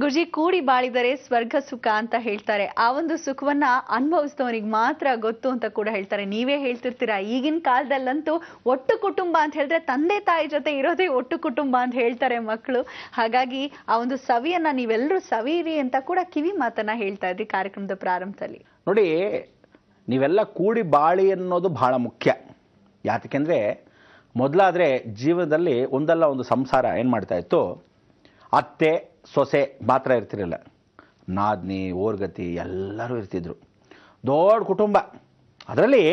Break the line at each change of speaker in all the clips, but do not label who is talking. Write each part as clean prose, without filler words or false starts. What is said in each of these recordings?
ಗುರುಜಿ, ಕೂಡಿ ಬಾಳಿದರೆ ಸ್ವರ್ಗ ಸುಖ ಅಂತ ಹೇಳ್ತಾರೆ. ಆ ಒಂದು ಸುಖವನ್ನ ಅನುಭವಿಸಿದವನಿಗೆ ಮಾತ್ರ ಗೊತ್ತು ಅಂತ ಕೂಡ ಹೇಳ್ತಾರೆ. ನೀವೇ ಹೇಳ್ತಿರ್ತೀರಾ, ಈಗಿನ ಕಾಲದಲ್ಲಂತೂ ಒಟ್ಟು ಕುಟುಂಬ ಅಂತ ಹೇಳಿದ್ರೆ ತಂದೆ ತಾಯಿ ಜೊತೆ ಇರೋದೇ ಒಟ್ಟು ಕುಟುಂಬ ಅಂತ ಹೇಳ್ತಾರೆ ಮಕ್ಕಳು. ಹಾಗಾಗಿ ಆ ಒಂದು ಸವಿಯನ್ನ ನೀವೆಲ್ಲರೂ ಸವಿಯಿರಿ ಅಂತ ಕೂಡ ಕಿವಿ ಮಾತನ್ನ ಹೇಳ್ತಾ ಇದ್ರಿ ಕಾರ್ಯಕ್ರಮದ ಪ್ರಾರಂಭದಲ್ಲಿ.
ನೋಡಿ, ನೀವೆಲ್ಲ ಕೂಡಿ ಬಾಳಿ ಅನ್ನೋದು ಬಹಳ ಮುಖ್ಯ. ಯಾಕೆಂದ್ರೆ ಮೊದಲಾದ್ರೆ ಜೀವನದಲ್ಲಿ ಒಂದಲ್ಲ ಒಂದು ಸಂಸಾರ ಏನು ಮಾಡ್ತಾ ಇತ್ತು, ಅತ್ತೆ ಸೊಸೆ ಮಾತ್ರ ಇರ್ತಿರಲಿಲ್ಲ, ನಾದ್ನಿ ಓರ್ಗತಿ ಎಲ್ಲರೂ ಇರ್ತಿದ್ರು. ದೊಡ್ಡ ಕುಟುಂಬ. ಅದರಲ್ಲಿ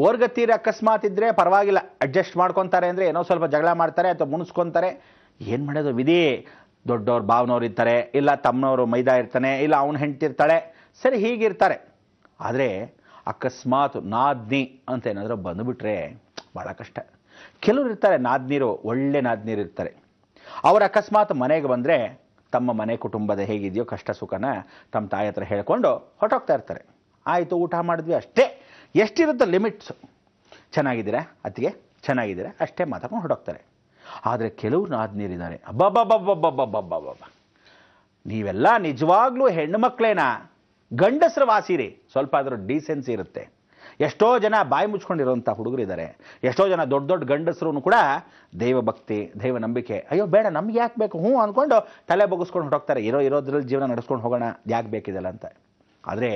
ಓರ್ಗತೀರ ಅಕಸ್ಮಾತ್ ಇದ್ದರೆ ಪರವಾಗಿಲ್ಲ, ಅಡ್ಜಸ್ಟ್ ಮಾಡ್ಕೊತಾರೆ. ಅಂದರೆ ಏನೋ ಸ್ವಲ್ಪ ಜಗಳ ಮಾಡ್ತಾರೆ ಅಥವಾ ಮುಣಿಸ್ಕೊತಾರೆ, ಏನು ಮಾಡೋದು ವಿಧಿ. ದೊಡ್ಡವ್ರು ಭಾವನವ್ರು ಇರ್ತಾರೆ, ಇಲ್ಲ ತಮ್ಮನವರು ಮೈದಾ ಇರ್ತಾನೆ, ಇಲ್ಲ ಅವನು ಹೆಂಡ್ತಿರ್ತಾಳೆ, ಸರಿ ಹೀಗಿರ್ತಾರೆ. ಆದರೆ ಅಕಸ್ಮಾತ್ ನಾದ್ನಿ ಅಂತ ಏನಾದರೂ ಬಂದುಬಿಟ್ರೆ ಭಾಳ ಕಷ್ಟ. ಕೆಲವರು ಇರ್ತಾರೆ ನಾದ್ನೀರು, ಒಳ್ಳೆ ನಾದ್ನೀರು ಇರ್ತಾರೆ. ಅವ್ರು ಅಕಸ್ಮಾತ್ ಮನೆಗೆ ಬಂದರೆ ತಮ್ಮ ಮನೆ ಕುಟುಂಬದ ಹೇಗಿದೆಯೋ ಕಷ್ಟ ಸುಖನ ತಮ್ಮ ತಾಯಿ ಹತ್ರ ಹೇಳ್ಕೊಂಡು ಹೊರಟೋಗ್ತಾ ಇರ್ತಾರೆ. ಆಯಿತು, ಊಟ ಮಾಡಿದ್ವಿ ಅಷ್ಟೇ, ಎಷ್ಟಿರುತ್ತೆ ಲಿಮಿಟ್ಸು. ಚೆನ್ನಾಗಿದ್ದೀರಾ ಅತ್ತಿಗೆ, ಚೆನ್ನಾಗಿದ್ದೀರಾ ಅಷ್ಟೇ ಮಾತಾಡ್ಕೊಂಡು ಹೊರಟೋಗ್ತಾರೆ. ಆದರೆ ಕೆಲವ್ರು ನಾದ್ನೀರಿದ್ದಾರೆ, ಅಬ್ಬಬ್ಬಬ್ಬಬ್ಬಬ್ಬಬ್ಬಬ್ಬಬ್ಬ, ನೀವೆಲ್ಲ ನಿಜವಾಗ್ಲೂ ಹೆಣ್ಣು ಮಕ್ಕಳೇನಾ? ಗಂಡಸರ ವಾಸಿರಿ, ಸ್ವಲ್ಪ ಆದರೂ ಡೀಸೆನ್ಸಿ ಇರುತ್ತೆ. ಎಷ್ಟೋ ಜನ ಬಾಯಿ ಮುಚ್ಕೊಂಡಿರೋಂಥ ಹುಡುಗರಿದ್ದಾರೆ, ಎಷ್ಟೋ ಜನ ದೊಡ್ಡ ದೊಡ್ಡ ಗಂಡಸರು ಕೂಡ ದೈವ ಭಕ್ತಿ, ದೈವ ನಂಬಿಕೆ, ಅಯ್ಯೋ ಬೇಡ ನಮ್ಗೆ ಯಾಕೆ ಬೇಕು, ಹ್ಞೂ ಅಂದ್ಕೊಂಡು ತಲೆ ಬಗ್ಗಿಸ್ಕೊಂಡು ಹೊರಟೋಗ್ತಾರೆ. ಇರೋದ್ರಲ್ಲಿ ಜೀವನ ನಡೆಸ್ಕೊಂಡು ಹೋಗೋಣ, ಯಾಕೆ ಬೇಕಿದೆಲ್ಲ ಅಂತ. ಆದರೆ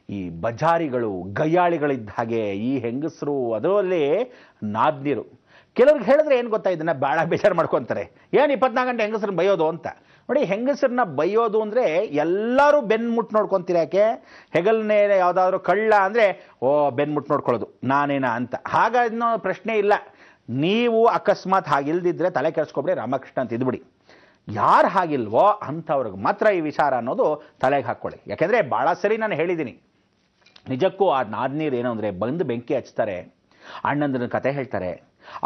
ಈ ಬಜಾರಿಗಳು, ಗಯ್ಯಾಳಿಗಳಿದ್ದ ಹಾಗೆ ಈ ಹೆಂಗಸರು, ಅದರಲ್ಲಿ ನಾದ್ನೀರು. ಕೆಲವ್ರಿಗೆ ಹೇಳಿದ್ರೆ ಏನು ಗೊತ್ತಾ, ಇದನ್ನು ಭಾಳ ಬೇಜಾರು ಮಾಡ್ಕೊತಾರೆ, ಏನು 24 ಗಂಟೆ ಹೆಂಗಸ್ರನ್ನ ಬೈಯೋದು ಅಂತ. ನೋಡಿ, ಹೆಂಗಸರನ್ನ ಬೈಯೋದು ಅಂದರೆ ಎಲ್ಲರೂ ಬೆನ್ಮುಟ್ಟು ನೋಡ್ಕೊತೀರ. ಯಾಕೆ? ಹೆಗಲ್ನೇ ಯಾವುದಾದ್ರೂ ಕಳ್ಳ ಅಂದರೆ ಬೆನ್ಮುಟ್ಟು ನೋಡ್ಕೊಳ್ಳೋದು ನಾನೇನಾ ಅಂತ. ಹಾಗನ್ನೋ ಪ್ರಶ್ನೆ ಇಲ್ಲ. ನೀವು ಅಕಸ್ಮಾತ್ ಹಾಗಿಲ್ದಿದ್ರೆ ತಲೆ ಕೆಡಿಸ್ಕೊಬಿಡಿ, ರಾಮಕೃಷ್ಣ ಅಂತ ಇದ್ಬಿಡಿ. ಯಾರು ಹಾಗಿಲ್ವೋ ಅಂಥವ್ರಿಗೆ ಮಾತ್ರ ಈ ವಿಚಾರ ಅನ್ನೋದು ತಲೆಗೆ ಹಾಕ್ಕೊಳ್ಳಿ. ಯಾಕೆಂದರೆ ಭಾಳ ಸರಿ ನಾನು ಹೇಳಿದ್ದೀನಿ, ನಿಜಕ್ಕೂ ಆ ನಾದ್ನೀರು ಏನೋ ಅಂದರೆ ಬಂದು ಬೆಂಕಿ ಹಚ್ತಾರೆ, ಅಣ್ಣಂದ್ರನ್ನ ಕತೆ ಹೇಳ್ತಾರೆ,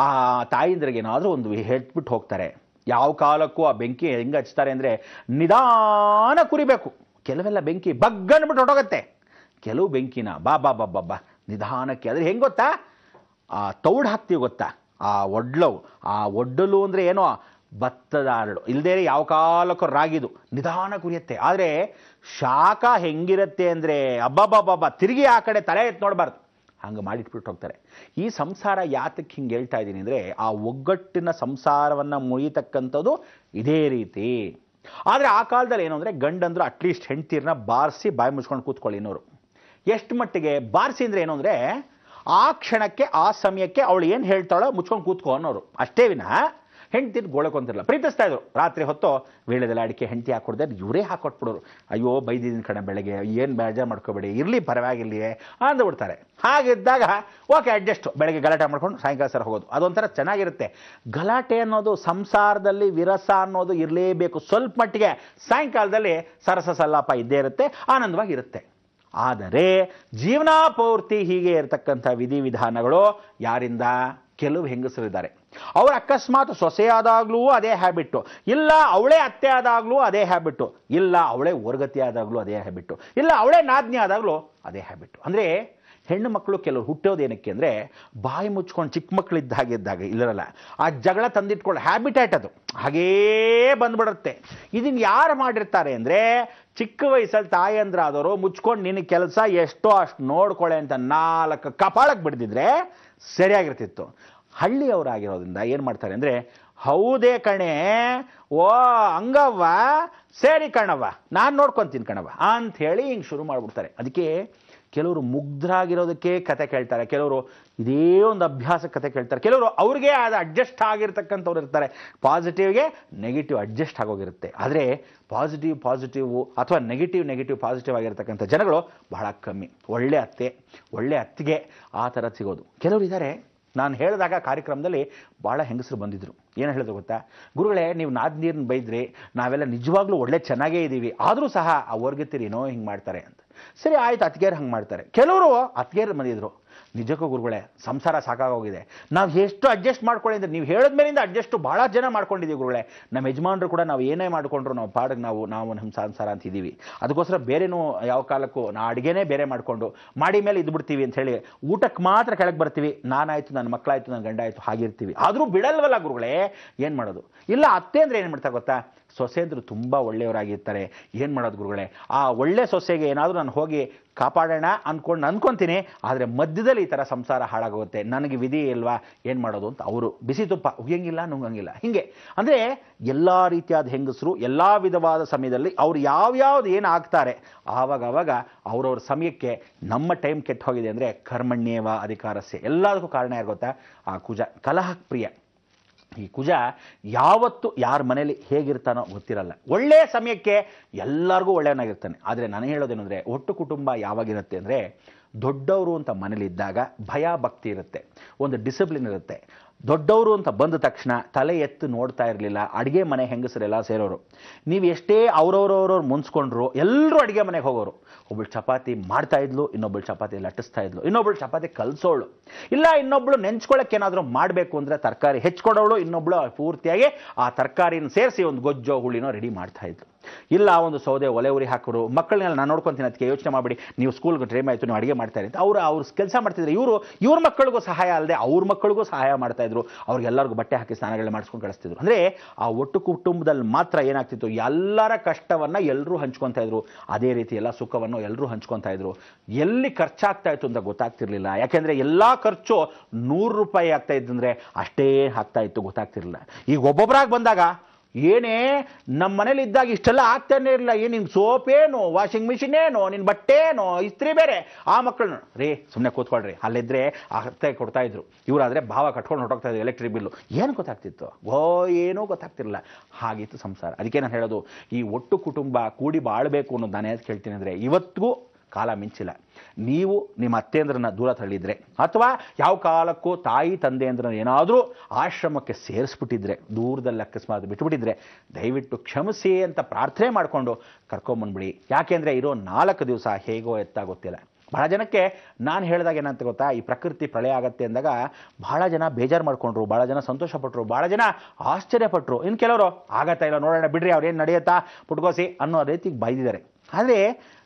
ಆ ತಾಯಿಂದ್ರಿಗೆ ಏನಾದರೂ ಒಂದು ಹೇಳ್ಬಿಟ್ಟು ಹೋಗ್ತಾರೆ. ಯಾವ ಕಾಲಕ್ಕೂ ಆ ಬೆಂಕಿ ಹೆಂಗೆ ಹಚ್ತಾರೆ ಅಂದರೆ ನಿಧಾನ ಕುರಿಬೇಕು. ಕೆಲವೆಲ್ಲ ಬೆಂಕಿ ಬಗ್ಗನ್ಬಿಟ್ಟು ಹೊಟ್ಟೋಗತ್ತೆ. ಕೆಲವು ಬೆಂಕಿನ ಬಾ ನಿಧಾನಕ್ಕೆ. ಆದರೆ ಹೆಂಗೆ ಗೊತ್ತಾ, ಆ ತೌಡು ಹಾಕ್ತೀವಿ ಗೊತ್ತಾ, ಆ ಒಡ್ಡಲು ಅಂದರೆ ಏನೋ ಭತ್ತದ ಅರಳು ಇಲ್ಲದೇ ಯಾವ ಕಾಲಕ್ಕೂ ರಾಗಿದು ನಿಧಾನ ಕುರಿಯುತ್ತೆ. ಆದರೆ ಶಾಖ ಹೆಂಗಿರುತ್ತೆ ಅಂದರೆ ಅಬ್ಬಬ್ಬಬ್ಬ, ತಿರುಗಿ ಆ ಕಡೆ ತಲೆ ಎತ್ತು ನೋಡಬಾರ್ದು, ಹಂಗೆ ಮಾಡಿಟ್ಬಿಟ್ಟು ಹೋಗ್ತಾರೆ. ಈ ಸಂಸಾರ ಯಾತಕ್ಕೆ ಹಿಂಗೆ ಹೇಳ್ತಾ ಇದ್ದೀನಿ ಅಂದರೆ, ಆ ಒಗ್ಗಟ್ಟಿನ ಸಂಸಾರವನ್ನು ಮುರಿಯತಕ್ಕಂಥದ್ದು ಇದೇ ರೀತಿ. ಆದರೆ ಆ ಕಾಲದಲ್ಲಿ ಏನು ಅಂದರೆ, ಗಂಡಂದ್ರು ಅಟ್ಲೀಸ್ಟ್ ಹೆಂಡ್ತೀರನ್ನ ಬಾರಿಸಿ ಬಾಯಿ ಮುಚ್ಕೊಂಡು ಕೂತ್ಕೊಳ್ಳಿ. ಇನ್ನೋರು ಎಷ್ಟು ಮಟ್ಟಿಗೆ ಬಾರಿಸಿ ಅಂದರೆ ಏನು ಅಂದರೆ, ಆ ಕ್ಷಣಕ್ಕೆ ಆ ಸಮಯಕ್ಕೆ ಅವಳು ಏನು ಹೇಳ್ತಾಳೋ ಮುಚ್ಕೊಂಡು ಕೂತ್ಕೊ ಅನ್ನೋರು, ಅಷ್ಟೇ ವಿನ ಹೆಂಡ್ತಿರ್ ಗೋಳಕೊಂತಿರಲ್ಲ. ಪ್ರೀತಿಸ್ತಾ ಇದ್ರು. ರಾತ್ರಿ ಹೊತ್ತು ವೇಳೆದೆಲ್ಲ ಅಡಿಕೆ ಹೆಂಡ್ತಿ ಹಾಕೊಡ್ದೆ ಇವರೇ ಹಾಕೊಟ್ಬಿಡೋರು. ಅಯ್ಯೋ ಬೈದಿದ್ದೀನಿ ಕಣೆ ಬೆಳಗ್ಗೆ, ಏನು ಬೇಜಾರು ಮಾಡ್ಕೋಬೇಡಿ, ಇರಲಿ ಪರವಾಗಿರಲಿ ಅಂದ್ಬಿಡ್ತಾರೆ. ಹಾಗಿದ್ದಾಗ ಓಕೆ ಅಡ್ಜಸ್ಟ್, ಬೆಳಗ್ಗೆ ಗಲಾಟೆ ಮಾಡ್ಕೊಂಡು ಸಾಯಂಕಾಲ ಸರ ಹೋಗೋದು, ಅದೊಂಥರ ಚೆನ್ನಾಗಿರುತ್ತೆ. ಗಲಾಟೆ ಅನ್ನೋದು ಸಂಸಾರದಲ್ಲಿ ವಿರಸ ಅನ್ನೋದು ಇರಲೇಬೇಕು. ಸ್ವಲ್ಪ ಮಟ್ಟಿಗೆ ಸಾಯಂಕಾಲದಲ್ಲಿ ಸರಸ ಸಲ್ಲಾಪ ಇದ್ದೇ ಇರುತ್ತೆ, ಆನಂದವಾಗಿರುತ್ತೆ. ಆದರೆ ಜೀವನ ಪೂರ್ತಿ ಹೀಗೆ ಇರತಕ್ಕಂಥ ವಿಧಿವಿಧಾನಗಳು ಯಾರಿಂದ? ಕೆಲವು ಹೆಂಗಸರಿದ್ದಾರೆ. ಅವ್ರು ಅಕಸ್ಮಾತ್ ಸೊಸೆ ಆದಾಗ್ಲೂ ಅದೇ ಹ್ಯಾಬಿಟ್ಟು, ಇಲ್ಲ ಅವಳೇ ಅತ್ತೆ ಆದಾಗ್ಲೂ ಅದೇ ಹ್ಯಾಬಿಟ್ಟು, ಇಲ್ಲ ಅವಳೇ ಓರ್ಗತಿ ಆದಾಗ್ಲೂ ಅದೇ ಹ್ಯಾಬಿಟ್ಟು, ಇಲ್ಲ ಅವಳೇ ನಾದ್ನಿ ಆದಾಗ್ಲೂ ಅದೇ ಹ್ಯಾಬಿಟ್ಟು. ಅಂದರೆ ಹೆಣ್ಣು ಮಕ್ಕಳು ಕೆಲವರು ಹುಟ್ಟೋದು ಏನಕ್ಕೆ ಅಂದರೆ, ಬಾಯಿ ಮುಚ್ಕೊಂಡು ಚಿಕ್ಕ ಮಕ್ಕಳಿದ್ದಾಗ ಇಲ್ಲರಲ್ಲ, ಆ ಜಗಳ ತಂದಿಟ್ಕೊಳ್ಳೋ ಹ್ಯಾಬಿಟೇಟ್ ಅದು ಹಾಗೇ ಬಂದ್ಬಿಡುತ್ತೆ. ಇದನ್ನು ಯಾರು ಮಾಡಿರ್ತಾರೆ ಅಂದರೆ, ಚಿಕ್ಕ ವಯಸ್ಸಲ್ಲಿ ತಾಯಂದ್ರಾದವರು ಮುಚ್ಕೊಂಡು ನಿನ್ನ ಕೆಲಸ ಎಷ್ಟೋ ಅಷ್ಟು ನೋಡ್ಕೊಳ್ಳೆ ಅಂತ 4 ಕಪಾಳಕ್ಕೆ ಬಿಡ್ದಿದ್ರೆ ಸರಿಯಾಗಿರ್ತಿತ್ತು. ಹಳ್ಳಿಯವರಾಗಿರೋದ್ರಿಂದ ಏನು ಮಾಡ್ತಾರೆ ಅಂದರೆ, ಹೌದೇ ಕಣೆ, ಓ ಹಂಗವ್ವ, ಸರಿ ಕಣವ್ವ, ನಾನು ನೋಡ್ಕೊತೀನಿ ಕಣವ್ವ ಅಂಥೇಳಿ ಹಿಂಗೆ ಶುರು ಮಾಡಿಬಿಡ್ತಾರೆ. ಅದಕ್ಕೆ ಕೆಲವರು ಮುಗ್ಧರಾಗಿರೋದಕ್ಕೆ ಕತೆ ಕೇಳ್ತಾರೆ, ಕೆಲವರು ಇದೇ ಒಂದು ಅಭ್ಯಾಸ ಕತೆ ಕೇಳ್ತಾರೆ, ಕೆಲವರು ಅವ್ರಿಗೆ ಅದು ಅಡ್ಜಸ್ಟ್ ಆಗಿರ್ತಕ್ಕಂಥವ್ರು ಇರ್ತಾರೆ. ಪಾಸಿಟಿವ್ಗೆ ನೆಗೆಟಿವ್ ಅಡ್ಜಸ್ಟ್ ಆಗೋಗಿರುತ್ತೆ. ಆದರೆ ಪಾಸಿಟಿವ್ ಅಥವಾ ನೆಗೆಟಿವ್ ಪಾಸಿಟಿವ್ ಆಗಿರ್ತಕ್ಕಂಥ ಜನಗಳು ಬಹಳ ಕಮ್ಮಿ. ಒಳ್ಳೆ ಅತ್ತಿಗೆ ಆ ಥರ ಸಿಗೋದು. ಕೆಲವರು ಇದ್ದಾರೆ. ನಾನು ಹೇಳಿದಾಗ ಕಾರ್ಯಕ್ರಮದಲ್ಲಿ ಭಾಳ ಹೆಂಗಸರು ಬಂದಿದ್ದರು. ಏನು ಹೇಳಿದ್ರು ಗೊತ್ತಾ, ಗುರುಗಳೇ ನೀವು ನಾದ್ನೀರನ್ನ ಬೈದ್ರಿ, ನಾವೆಲ್ಲ ನಿಜವಾಗ್ಲೂ ಒಳ್ಳೆ ಚೆನ್ನಾಗೇ ಇದ್ದೀವಿ, ಆದರೂ ಸಹ ಆ ವರ್ಗತಿರಿ ಏನೋ ಹಿಂಗೆ ಮಾಡ್ತಾರೆ ಅಂತ. ಸರಿ ಆಯ್ತು, ಅತ್ತಿಗೆರು ಹಂಗೆ ಮಾಡ್ತಾರೆ. ಕೆಲವರು ಅತ್ತಿಗೆರು ಬಂದಿದ್ರು, ನಿಜಕ್ಕೂ ಗುರುಗಳೇ ಸಂಸಾರ ಸಾಕಾಗೋಗಿದೆ, ನಾವು ಎಷ್ಟು ಅಡ್ಜಸ್ಟ್ ಮಾಡ್ಕೊಳ್ಳಿ ಅಂದರೆ ನೀವು ಹೇಳಿದ ಮೇಲಿಂದ ಅಡ್ಜಸ್ಟು ಭಾಳ ಜನ ಮಾಡ್ಕೊಂಡಿದ್ದೀವಿ ಗುರುಗಳೇ. ನಮ್ಮ ಯಜಮಾನರು ಕೂಡ ನಾವು ಏನೇ ಮಾಡಿಕೊಂಡ್ರು ನಾವು ಪಾಡಿಗೆ ನಾವು ನಮ್ಮ ಸಂಸಾರ ಅಂತಿದ್ದೀವಿ. ಅದಕ್ಕೋಸ್ಕರ ಬೇರೆನೂ ಯಾವ ಕಾಲಕ್ಕೂ ಅಡುಗೆನೇ ಬೇರೆ ಮಾಡಿಕೊಂಡು ಮಾಡಿ ಮೇಲೆ ಇದ್ಬಿಡ್ತೀವಿ ಅಂತ ಹೇಳಿ ಊಟಕ್ಕೆ ಮಾತ್ರ ಕೆಳಗೆ ಬರ್ತೀವಿ. ನಾನಾಯಿತು, ನನ್ನ ಮಕ್ಕಳಾಯಿತು, ನನ್ನ ಗಂಡ ಆಯಿತು, ಹಾಗಿರ್ತೀವಿ. ಆದರೂ ಬಿಡಲ್ವಲ್ಲ ಗುರುಗಳೇ, ಏನು ಮಾಡೋದು? ಇಲ್ಲ ಅತ್ತೆ ಅಂದರೆ ಏನು ಮಾಡ್ತಾರೆ ಗೊತ್ತಾ, ಸೊಸೆಂದ್ರು ತುಂಬ ಒಳ್ಳೆಯವರಾಗಿರ್ತಾರೆ. ಏನು ಮಾಡೋದು ಗುರುಗಳೇ, ಆ ಒಳ್ಳೆ ಸೊಸೆಗೆ ಏನಾದರೂ ನಾನು ಹೋಗಿ ಕಾಪಾಡೋಣ ಅನ್ಕೊತೀನಿ, ಆದರೆ ಮಧ್ಯದಲ್ಲಿ ಈ ಥರ ಸಂಸಾರ ಹಾಳಾಗೋಗುತ್ತೆ, ನನಗೆ ವಿಧಿ ಇಲ್ವಾ, ಏನು ಮಾಡೋದು ಅಂತ ಅವರು ಬಿಸಿ ತುಪ್ಪ ಉಗಿಯಂಗಿಲ್ಲ, ನುಂಗಂಗಿಲ್ಲ. ಹೀಗೆ ಅಂದರೆ ಎಲ್ಲ ರೀತಿಯಾದ ಹೆಂಗಸರು ಎಲ್ಲ ವಿಧವಾದ ಸಮಯದಲ್ಲಿ ಅವ್ರು ಯಾವ್ಯಾವ್ದು ಏನು ಆಗ್ತಾರೆ ಆವಾಗ ಅವ್ರವ್ರ ಸಮಯಕ್ಕೆ ನಮ್ಮ ಟೈಮ್ ಕೆಟ್ಟು ಹೋಗಿದೆ ಅಂದರೆ ಕರ್ಮಣ್ಯೇವ ಅಧಿಕಾರಸ್ಯ. ಎಲ್ಲದಕ್ಕೂ ಕಾರಣ ಯಾರು ಗೊತ್ತಾ, ಆ ಕುಜ ಕಲಹ ಪ್ರಿಯ. ಈ ಕುಜ ಯಾವತ್ತು ಯಾರ ಮನೇಲಿ ಹೇಗಿರ್ತಾನೋ ಗೊತ್ತಿರಲ್ಲ. ಒಳ್ಳೆಯ ಸಮಯಕ್ಕೆ ಎಲ್ಲರಿಗೂ ಒಳ್ಳೆಯವನಾಗಿರ್ತಾನೆ. ಆದರೆ ನಾನು ಹೇಳೋದೇನು ಅಂದರೆ, ಒಟ್ಟು ಕುಟುಂಬ ಯಾವಾಗಿರುತ್ತೆ ಅಂದರೆ, ದೊಡ್ಡವರು ಅಂತ ಮನೇಲಿದ್ದಾಗ ಭಯ ಭಕ್ತಿ ಇರುತ್ತೆ, ಒಂದು ಡಿಸಿಪ್ಲಿನ್ ಇರುತ್ತೆ. ದೊಡ್ಡವರು ಅಂತ ಬಂದ ತಕ್ಷಣ ತಲೆ ಎತ್ತು ನೋಡ್ತಾ ಇರಲಿಲ್ಲ. ಅಡುಗೆ ಮನೆ ಹೆಂಗಸರೆಲ್ಲ ಸೇರೋರು. ನೀವು ಎಷ್ಟೇ ಅವ್ರವ್ರವ್ರವ್ರು ಮುನ್ಸ್ಕೊಂಡ್ರು ಎಲ್ಲರೂ ಅಡುಗೆ ಮನೆಗೆ ಹೋಗೋರು. ಒಬ್ಬಳು ಚಪಾತಿ ಮಾಡ್ತಾ ಇದ್ಲು, ಇನ್ನೊಬ್ಬಳು ಚಪಾತಿ ಲಟ್ಟಿಸ್ತಾ ಇದ್ಲು, ಇನ್ನೊಬ್ಬಳು ಚಪಾತಿ ಕಲಿಸೋಳು, ಇಲ್ಲ ಇನ್ನೊಬ್ಳು ನೆಂಚ್ಕೊಳ್ಳೋಕೆ ಏನಾದರೂ ಮಾಡಬೇಕು ಅಂದರೆ ತರಕಾರಿ ಹೆಚ್ಕೊಡೋಳು, ಇನ್ನೊಬ್ಳು ಪೂರ್ತಿಯಾಗಿ ಆ ತರಕಾರಿನ ಸೇರಿಸಿ ಒಂದು ಗೊಜ್ಜೋ ಹುಳಿನೋ ರೆಡಿ ಮಾಡ್ತಾ ಇದ್ಲು. ಇಲ್ಲ ಒಂದು ಸೌದೆ ಒಲೆ ಉರಿ ಹಾಕೋರು, ಮಕ್ಕಳನ್ನೆಲ್ಲ ನಾನು ನೋಡ್ಕೊತೀನಿ, ಅದಕ್ಕೆ ಯೋಚನೆ ಮಾಡಿಬಿಡಿ, ನೀವು ಸ್ಕೂಲ್ಗೆ ಟೈಮ್ ಆಯಿತು, ನೀವು ಅಡುಗೆ ಮಾಡ್ತಾರೆ ಅಂತ ಅವ್ರು ಕೆಲಸ ಮಾಡ್ತಿದ್ರು. ಇವ್ರ ಮಕ್ಕಳಿಗೂ ಸಹಾಯ ಅಲ್ಲದೆ ಅವ್ರ ಮಕ್ಕಳಿಗೂ ಸಹಾಯ ಮಾಡ್ತಾಯಿದ್ರು. ಅವ್ರಿಗೆಲ್ಲರಿಗೂ ಬಟ್ಟೆ ಹಾಕಿ ಸ್ನಾನಗಳನ್ನ ಮಾಡಿಸ್ಕೊಂಡು ಕಳಿಸ್ತಿದ್ರು. ಅಂದರೆ ಆ ಒಟ್ಟು ಕುಟುಂಬದಲ್ಲಿ ಮಾತ್ರ ಏನಾಗ್ತಿತ್ತು, ಎಲ್ಲರ ಕಷ್ಟವನ್ನು ಎಲ್ಲರೂ ಹಂಚ್ಕೊತಾ ಇದ್ರು, ಅದೇ ರೀತಿ ಎಲ್ಲ ಸುಖವನ್ನು ಎಲ್ಲರೂ ಹಂಚ್ಕೊತಾ ಇದ್ರು. ಎಲ್ಲಿ ಖರ್ಚಾಗ್ತಾ ಇತ್ತು ಅಂತ ಗೊತ್ತಾಗ್ತಿರ್ಲಿಲ್ಲ. ಯಾಕೆಂದರೆ ಎಲ್ಲ ಖರ್ಚು 100 ರೂಪಾಯಿ ಆಗ್ತಾ ಇದ್ದಂದರೆ ಅಷ್ಟೇ ಆಗ್ತಾ ಇತ್ತು, ಗೊತ್ತಾಗ್ತಿರ್ಲಿಲ್ಲ. ಈಗ ಒಬ್ಬೊಬ್ಬರಾಗಿ ಬಂದಾಗ ಏನೇ ನಮ್ಮ ಮನೇಲಿ ಇದ್ದಾಗ ಇಷ್ಟೆಲ್ಲ ಆಗ್ತಾನೆ ಇರಲಿಲ್ಲ, ಏನು ನಿನ್ನ ಸೋಪೇನು, ವಾಷಿಂಗ್ ಮಿಷಿನ್ ಏನು, ನಿನ್ನ ಬಟ್ಟೆ ಏನು, ಇಸ್ತ್ರಿ ಬೇರೆ, ಆ ಮಕ್ಕಳನ್ನ ರೀ ಸುಮ್ಮನೆ ಕೂತ್ಕೊಳ್ರಿ, ಅಲ್ಲಿದ್ದರೆ ಅತ್ತೆ ಕೊಡ್ತಾ ಇದ್ರು, ಇವರಾದರೆ ಭಾವ ಕಟ್ಕೊಂಡು ಹೊರಟೋಗ್ತಾ ಇದ್ರು ಎಲೆಕ್ಟ್ರಿಕ್ ಬಿಲ್ಲು. ಏನು ಗೊತ್ತಾಗ್ತಿತ್ತು? ಏನೂ ಗೊತ್ತಾಗ್ತಿರಲಿಲ್ಲ. ಹಾಗಿತ್ತು ಸಂಸಾರ. ಅದಕ್ಕೆ ನಾನು ಹೇಳೋದು, ಈ ಒಟ್ಟು ಕುಟುಂಬ ಕೂಡಿ ಬಾಳಬೇಕು ಅನ್ನೋದು ನಾನು ಯಾಕೆ ಹೇಳ್ತೀನಿ ಅಂದರೆ, ಇವತ್ತಿಗೂ ಕಾಲ ಮಿಂಚಿಲ್ಲ. ನೀವು ನಿಮ್ಮ ಅತ್ತೆಂದ್ರನ್ನ ದೂರ ತಳ್ಳಿದ್ರೆ, ಅಥವಾ ಯಾವ ಕಾಲಕ್ಕೂ ತಾಯಿ ತಂದೆಯಂದ್ರನ್ನ ಏನಾದರೂ ಆಶ್ರಮಕ್ಕೆ ಸೇರಿಸ್ಬಿಟ್ಟಿದ್ರೆ, ದೂರದಲ್ಲಿ ಅಕಸ್ಮಾತ್ ಬಿಟ್ಬಿಟ್ಟಿದ್ರೆ, ದಯವಿಟ್ಟು ಕ್ಷಮಿಸಿ ಅಂತ ಪ್ರಾರ್ಥನೆ ಮಾಡಿಕೊಂಡು ಕರ್ಕೊಂಬಂದ್ಬಿಡಿ. ಯಾಕೆಂದರೆ ಇರೋ 4 ದಿವಸ ಹೇಗೋ ಗೊತ್ತಿಲ್ಲ. ಬಹಳ ಜನಕ್ಕೆ ನಾನು ಹೇಳಿದಾಗ ಏನಂತ ಗೊತ್ತಾ, ಈ ಪ್ರಕೃತಿ ಪ್ರಳಯ ಆಗತ್ತೆ ಅಂದಾಗ ಬಹಳ ಜನ ಬೇಜಾರು ಮಾಡ್ಕೊಂಡ್ರು, ಬಹಳ ಜನ ಸಂತೋಷಪಟ್ಟರು, ಬಹಳ ಜನ ಆಶ್ಚರ್ಯಪಟ್ಟರು. ಇನ್ನು ಕೆಲವರು ಆಗತ್ತಾ ಇಲ್ಲ ನೋಡೋಣ ಬಿಡ್ರಿ, ಅವ್ರೇನು ನಡೆಯುತ್ತಾ ಪುಟ್ಕೋಸಿ ಅನ್ನೋ ರೀತಿಗೆ ಬೈದಿದ್ದಾರೆ. ಆದರೆ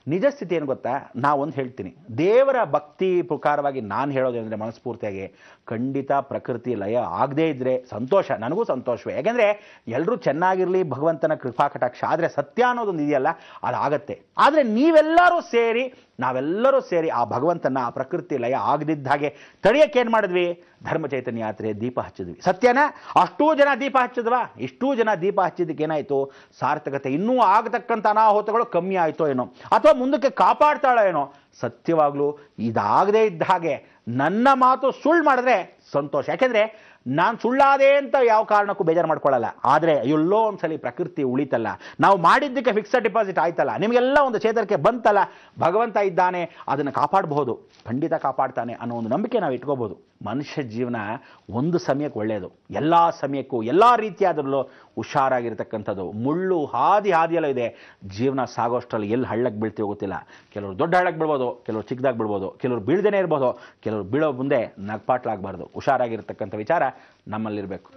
ನಿಜ ಸ್ಥಿತಿ ಏನು ಗೊತ್ತಾ, ನಾವೊಂದು ಹೇಳ್ತೀನಿ, ದೇವರ ಭಕ್ತಿ ಪ್ರಕಾರವಾಗಿ ನಾನು ಹೇಳೋದೇನೆಂದರೆ ಮನಸ್ಫೂರ್ತಿಯಾಗಿ ಖಂಡಿತ ಪ್ರಕೃತಿ ಲಯ ಆಗದೇ ಇದ್ದರೆ ಸಂತೋಷ, ನನಗೂ ಸಂತೋಷವೇ. ಯಾಕೆಂದರೆ ಎಲ್ಲರೂ ಚೆನ್ನಾಗಿರಲಿ, ಭಗವಂತನ ಕೃಪಾ ಕಟಾಕ್ಷ. ಆದರೆ ಸತ್ಯ ಅನ್ನೋದೊಂದು ಇದೆಯಲ್ಲ, ಅದಾಗತ್ತೆ. ಆದರೆ ನಾವೆಲ್ಲರೂ ಸೇರಿ ಆ ಭಗವಂತನ ಆ ಪ್ರಕೃತಿ ಲಯ ಆಗದಿದ್ದ ಹಾಗೆ ತಡೆಯೋಕ್ಕೆ ಏನು ಮಾಡಿದ್ವಿ? ಧರ್ಮ ಚೈತನ್ಯ ಯಾತ್ರೆ ದೀಪ ಹಚ್ಚಿದ್ವಿ. ಸತ್ಯನ ಅಷ್ಟೂ ಜನ ದೀಪ ಹಚ್ಚಿದ್ವಾ? ಇಷ್ಟೂ ಜನ ದೀಪ ಹಚ್ಚಿದ್ದಕ್ಕೆ ಏನಾಯಿತು? ಸಾರ್ಥಕತೆ. ಇನ್ನೂ ಆಗತಕ್ಕಂಥ ಅನಾಹುತಗಳು ಕಮ್ಮಿ ಆಯಿತೋ ಏನೋ, ಅಥವಾ ಮುಂದಕ್ಕೆ ಕಾಪಾಡ್ತಾಳೋ ಏನೋ. ಸತ್ಯವಾಗ್ಲೂ ಇದಾಗದೇ ಇದ್ದ ಹಾಗೆ ನನ್ನ ಮಾತು ಸುಳ್ಳು ಮಾಡಿದ್ರೆ ಸಂತೋಷ. ಯಾಕೆಂದರೆ ನಾನು ಸುಳ್ಳಾದೆ ಅಂತ ಯಾವ ಕಾರಣಕ್ಕೂ ಬೇಜಾರು ಮಾಡ್ಕೊಳ್ಳಲ್ಲ. ಆದರೆ ಎಲ್ಲೋ ಒಂದ್ಸಲಿ ಪ್ರಕೃತಿ ಉಳಿತಲ್ಲ, ನಾವು ಮಾಡಿದ್ದಕ್ಕೆ ಫಿಕ್ಸಡ್ ಡಿಪಾಸಿಟ್ ಆಯ್ತಲ್ಲ, ನಿಮಗೆಲ್ಲ ಒಂದು ಚೇತರಿಕೆ ಬಂತಲ್ಲ, ಭಗವಂತ ಇದ್ದಾನೆ, ಅದನ್ನು ಕಾಪಾಡಬಹುದು, ಖಂಡಿತ ಕಾಪಾಡ್ತಾನೆ ಅನ್ನೋ ಒಂದು ನಂಬಿಕೆ ನಾವು ಇಟ್ಕೋಬಹುದು. ಮನುಷ್ಯ ಜೀವನ ಒಂದು ಸಮಯಕ್ಕೆ ಒಳ್ಳೆಯದು, ಎಲ್ಲ ಸಮಯಕ್ಕೂ ಎಲ್ಲ ರೀತಿಯಾದರಲ್ಲೂ ಹುಷಾರಾಗಿರ್ತಕ್ಕಂಥದ್ದು. ಮುಳ್ಳು ಹಾದಿಯೆಲ್ಲ ಇದೆ. ಜೀವನ ಸಾಗೋಷ್ಟರಲ್ಲಿ ಎಲ್ಲಿ ಹಳ್ಳಕ್ಕೆ ಬೀಳ್ತೀವೋ ಗೊತ್ತಿಲ್ಲ. ಕೆಲವರು ದೊಡ್ಡ ಹಳ್ಳಕ್ಕೆ ಬೀಳ್ಬೋದು, ಕೆಲವರು ಚಿಕ್ಕದಾಗಿ ಬೀಳ್ಬೋದು, ಕೆಲವರು ಬೀಳ್ದೇನೆ ಇರ್ಬೋದು, ಕೆಲವರು ಬೀಳೋ ಮುಂದೆ ನಗ್ಪಾಟ್ಲಾಗಬಾರ್ದು. ಹುಷಾರಾಗಿರ್ತಕ್ಕಂಥ ವಿಚಾರ ನಮ್ಮಲ್ಲಿರಬೇಕು.